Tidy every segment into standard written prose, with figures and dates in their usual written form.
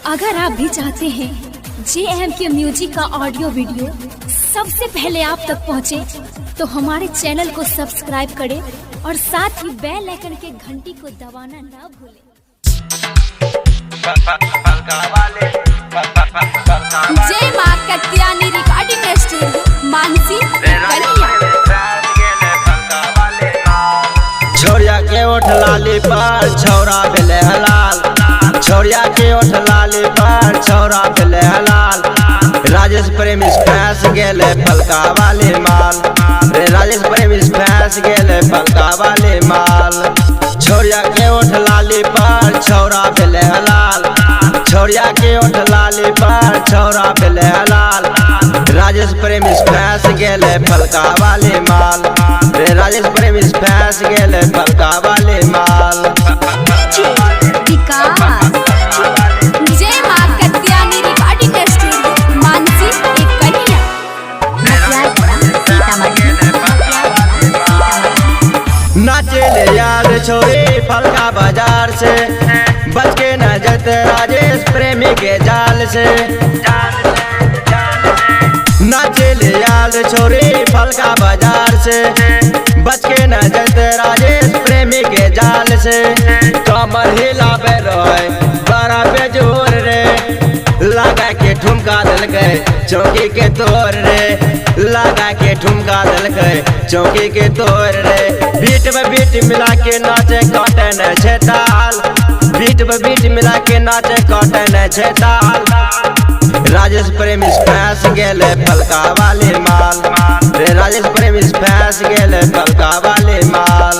अगर आप भी चाहते हैं JMK म्यूजिक का ऑडियो वीडियो सबसे पहले आप तक पहुंचे, तो हमारे चैनल को सब्सक्राइब करें और साथ ही बेल आइकन के घंटी को दबाना ना भूलें। जय मां कत्यानी रिकॉर्डिंग स्टूडियो मानसी कन्या। छोरिया के ओठ लाली पर छौरा भेले हलाल, छोरिया के ओठ लाली पर छौरा भेले हलाल। राजेश प्रेमी फंस गेले फलका वाली माल, राजेश प्रेमी फंस गेले फलका वाली माल। छोरिया के ओठ लाली पर छौरा भेले हलाल, छोरिया के ओठ लाली पर छौरा भेले हलाल। राजेश प्रेमी फंस गेले फलका वाली माल, राजेश प्रेमी फंस गेले फलका वाली माल। जय मां कत्यानी रिकॉर्डिंग स्टूडियो मानसी कन्या। नाचे यार छोरी फलका बाजार से, बच के न जते राजेश प्रेमी के जाल से। नाचे यार छोरी फलका बाजार से, बच के न जते राजेश प्रेमी के जाल से। कमर हिलाबे रोए बड़ा बेजोर रे, लगा के ठुमका दल गए चौकी के तोड़ रे, लगा के ठुमका दल गए चौकी के तोड़ रे। बीट में बीट मिला के नाचे कॉटन छे ताल, बीट में बीट मिला के नाचे कॉटन छे ताल। राजेश प्रेमी फंस गेले फलका वाली माल, राजेश प्रेमी फंस गेले फलका वाली माल।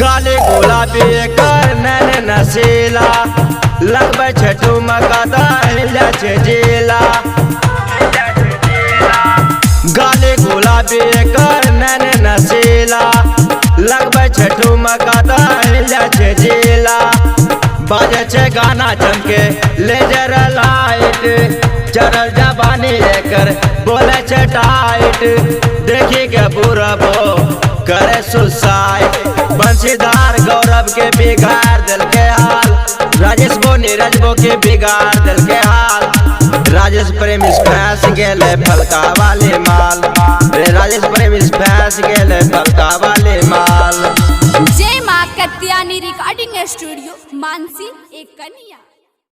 गाले गुलाबी कर नैन नसीला, लगबे छठू मकादा हिला छे जिला। गाले गुलाबी कर नैन नसीला, लगबे छठू मकादा हिला छे जिला। बाजे छे गाना चमके लेजर लाइट, चरल जबानी एकर बोले छे टाइट। देखी के बुरबो करे सुसाइड, बंशीधार गौरव के बिगाड़ दिल के हाल, राजेश बो नीरज बो के बिगाड़ दिल के हाल। राजेश प्रेमी फंस गेले फलका वाली माल, राजेश प्रेमी फंस गेले फलका वाली माल। जय मां कत्यानी रिकॉर्डिंग स्टूडियो मानसी कन्या।